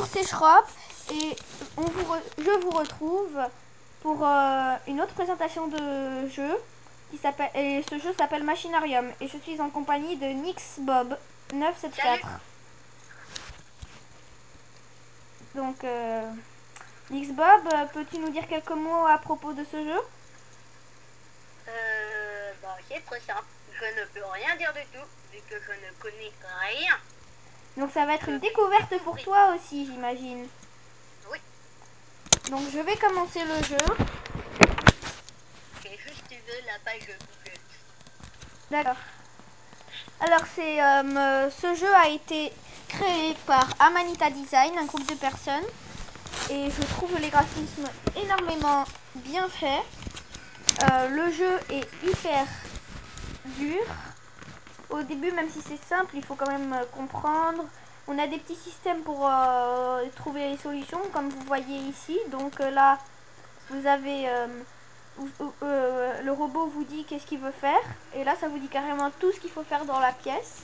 bonjour, c'est Schropp et je vous retrouve pour une autre présentation de jeu qui s'appelle, et ce jeu s'appelle Machinarium et je suis en compagnie de Nixbob 974. Salut. Donc Nixbob, peux-tu nous dire quelques mots à propos de ce jeu? C'est très simple. Je ne peux rien dire du tout, vu que je ne connais rien. Donc ça va être une découverte pour toi aussi, j'imagine. Oui. Donc je vais commencer le jeu. J'ai juste vu la page de Google. D'accord. Alors ce jeu a été créé par Amanita Design, un groupe de personnes. Et je trouve les graphismes énormément bien faits. Le jeu est hyper dur. Au début, même si c'est simple, il faut quand même comprendre. On a des petits systèmes pour trouver les solutions, comme vous voyez ici. Donc là, vous avez le robot vous dit qu'est-ce qu'il veut faire. Et là, ça vous dit carrément tout ce qu'il faut faire dans la pièce.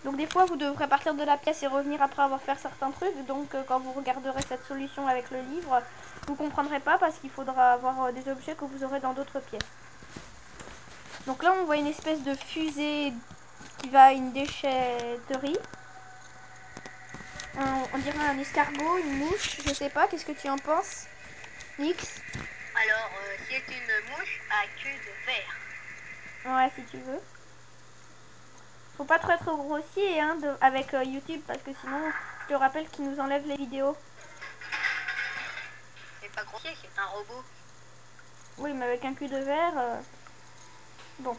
Donc des fois, vous devrez partir de la pièce et revenir après avoir fait certains trucs. Donc quand vous regarderez cette solution avec le livre, vous comprendrez pas parce qu'il faudra avoir des objets que vous aurez dans d'autres pièces. Donc là, on voit une espèce de fusée qui va à une déchetterie. On dirait un escargot, une mouche, je sais pas. Qu'est-ce que tu en penses, Nix? Alors, c'est une mouche à queue de verre. Ouais, si tu veux. Faut pas trop être grossier hein, avec YouTube parce que sinon, je te rappelle qu'ils nous enlèvent les vidéos. C'est pas grossier, c'est un robot. Oui, mais avec un cul de verre, bon,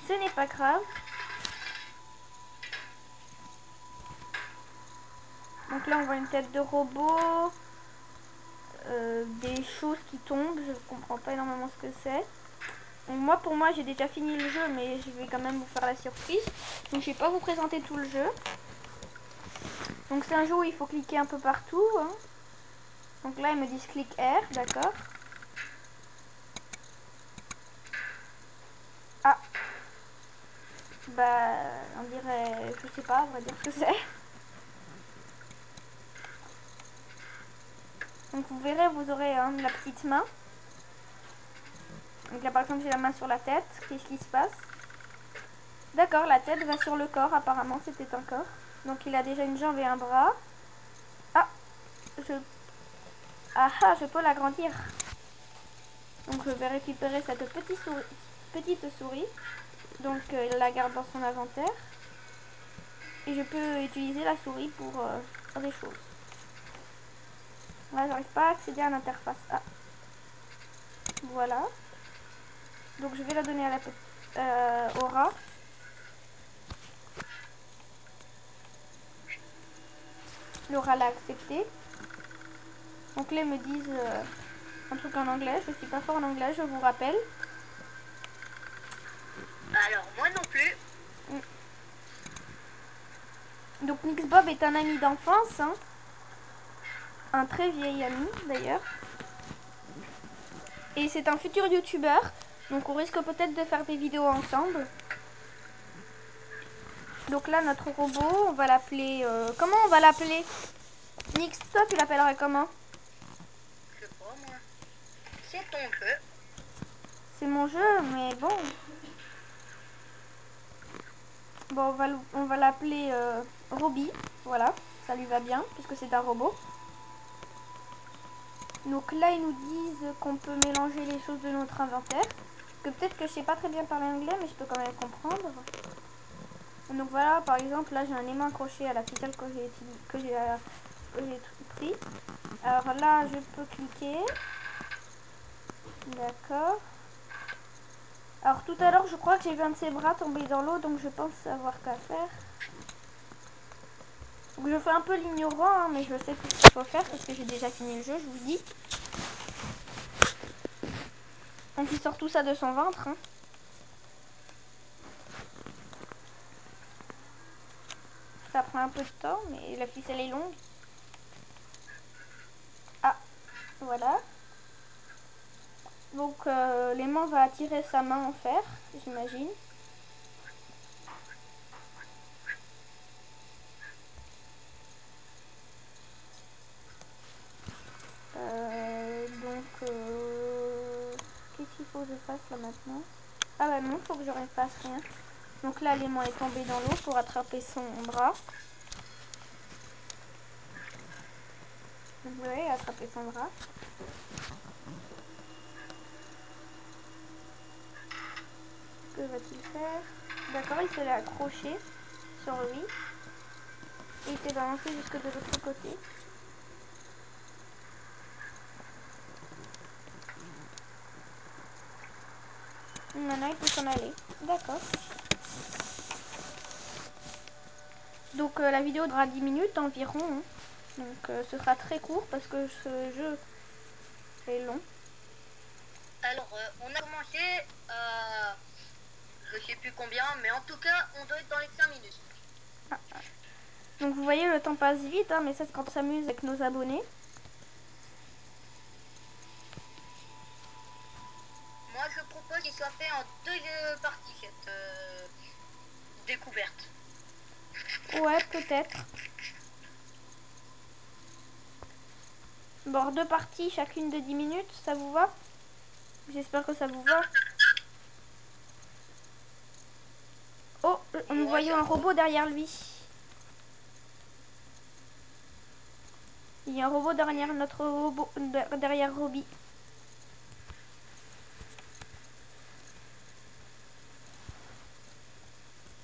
ce n'est pas grave. Donc là, on voit une tête de robot, des choses qui tombent. Je comprends pas énormément ce que c'est. Moi, pour moi, j'ai déjà fini le jeu, mais je vais quand même vous faire la surprise. Donc, je vais pas vous présenter tout le jeu. Donc, c'est un jeu où il faut cliquer un peu partout. Hein. Donc là, ils me disent clic R, d'accord. Ah, bah, on dirait, je sais pas, on va dire ce que c'est. Donc, vous verrez, vous aurez la petite main. Donc là, par exemple, j'ai la main sur la tête. Qu'est-ce qui se passe? D'accord, la tête va sur le corps. Apparemment, c'était un corps. Donc, il a déjà une jambe et un bras. Ah, je peux l'agrandir. Donc, je vais récupérer cette petite souris. Donc, il la garde dans son inventaire. Et je peux utiliser la souris pour faire des choses. Là, j'arrive pas à accéder à l'interface. Ah, voilà. Donc, je vais la donner à la au rat. Le rat l'a accepté. Donc là, ils me disent un truc en anglais. Je suis pas fort en anglais, je vous rappelle. Alors, moi non plus. Donc Nixbob est un ami d'enfance. Hein. Un très vieil ami, d'ailleurs. Et c'est un futur youtubeur. Donc on risque peut-être de faire des vidéos ensemble. Donc là, notre robot, on va l'appeler... comment on va l'appeler? Nix, toi, tu l'appellerais comment? Je sais pas, moi. C'est ton jeu. C'est mon jeu, mais bon. Bon, on va l'appeler Roby. Voilà, ça lui va bien, puisque c'est un robot. Donc là, ils nous disent qu'on peut mélanger les choses de notre inventaire. Que peut-être que je sais pas très bien parler anglais, mais je peux quand même comprendre. Donc voilà, par exemple, là, j'ai un aimant accroché à la ficelle que j'ai pris. Alors là, je peux cliquer. D'accord. Alors tout à l'heure, je crois que j'ai vu un de ses bras tomber dans l'eau, donc je pense savoir quoi faire. Donc je fais un peu l'ignorant, hein, mais je sais tout ce qu'il faut faire parce que j'ai déjà fini le jeu, je vous dis. Donc il sort tout ça de son ventre. Hein. Ça prend un peu de temps, mais la ficelle est longue. Ah, voilà. Donc l'aimant va attirer sa main en fer, j'imagine. faut que je fasse là maintenant? Ah bah non, faut que je ne fasse rien. Donc là, l'aimant est tombé dans l'eau pour attraper son bras. Vous voyez, attraper son bras. Que va-t-il faire? D'accord, il se l'est accroché sur lui. Et il s'est balancé jusque de l'autre côté. Maintenant, il peut s'en aller. D'accord. Donc la vidéo durera 10 minutes environ. Hein. Donc ce sera très court parce que ce jeu est long. Alors, on a commencé, je sais plus combien, mais en tout cas, on doit être dans les 5 minutes. Donc vous voyez, le temps passe vite, hein, mais ça c'est quand on s'amuse avec nos abonnés. Moi, je propose qu'il soit fait en 2 parties, cette découverte. Ouais, peut-être. Bon, 2 parties, chacune de 10 minutes, ça vous va? J'espère que ça vous va. Oh, nous voyons un robot derrière lui. Il y a un robot derrière notre robot, derrière Robbie.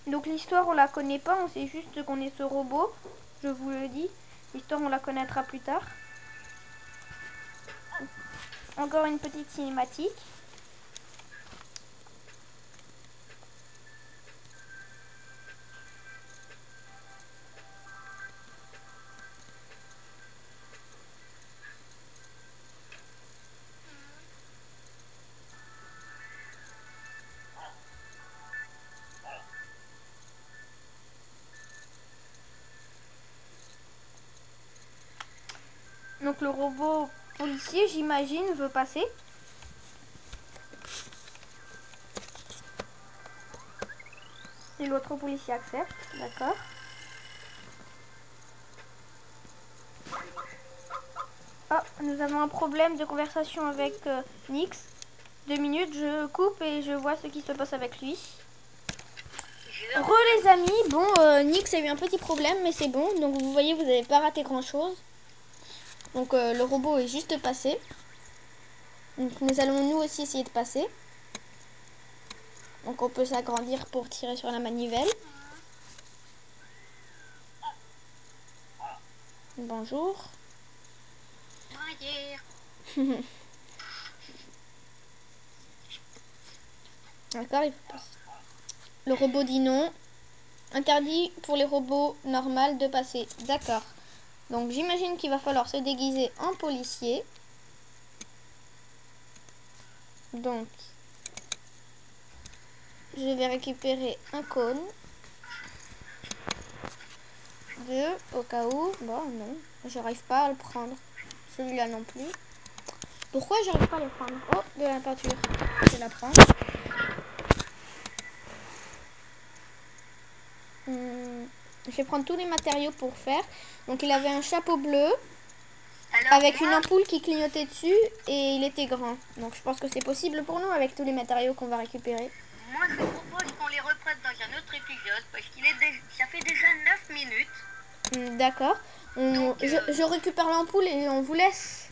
Donc l'histoire, on la connaît pas, on sait juste qu'on est ce robot. Je vous le dis. L'histoire, on la connaîtra plus tard. Encore une petite cinématique. Donc le robot policier, j'imagine, veut passer. Et l'autre policier accepte, d'accord. Oh, nous avons un problème de conversation avec Nyx. 2 minutes, je coupe et je vois ce qui se passe avec lui. Re les amis, bon, Nyx a eu un petit problème, mais c'est bon. Donc vous voyez, vous n'avez pas raté grand chose. Donc le robot est juste passé. Donc nous allons nous aussi essayer de passer. Donc on peut s'agrandir pour tirer sur la manivelle. Bonjour. D'accord, il faut passer. Le robot dit non. Interdit pour les robots normaux de passer. D'accord. Donc j'imagine qu'il va falloir se déguiser en policier. Donc je vais récupérer un cône. 2 au cas où. Bon non, j'arrive pas à le prendre. Celui-là non plus. Pourquoi j'arrive pas à le prendre? Oh, de la peinture. Je vais la prendre. Je vais prendre tous les matériaux pour faire. Donc il avait un chapeau bleu. Alors, avec une ampoule qui clignotait dessus et il était grand. Donc je pense que c'est possible pour nous avec tous les matériaux qu'on va récupérer. Moi je propose qu'on les reprenne dans un autre épisode parce qu'il est ça fait déjà 9 minutes. D'accord. Je récupère l'ampoule et on vous laisse.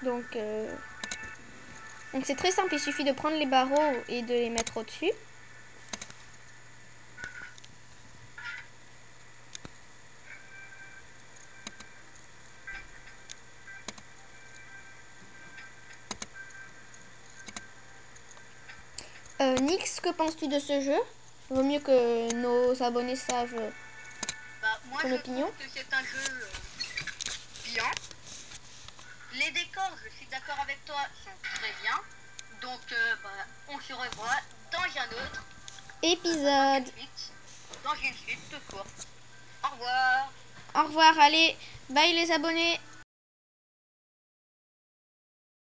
Donc c'est très simple, il suffit de prendre les barreaux et de les mettre au-dessus. Nyx, que penses-tu de ce jeu? Vaut mieux que nos abonnés savent moi, ton opinion. Que c'est un jeu bien. Les décors, je suis d'accord avec toi, sont très bien. Donc, on se revoit dans un autre épisode. Dans une suite tout court. Au revoir. Au revoir, allez, bye les abonnés.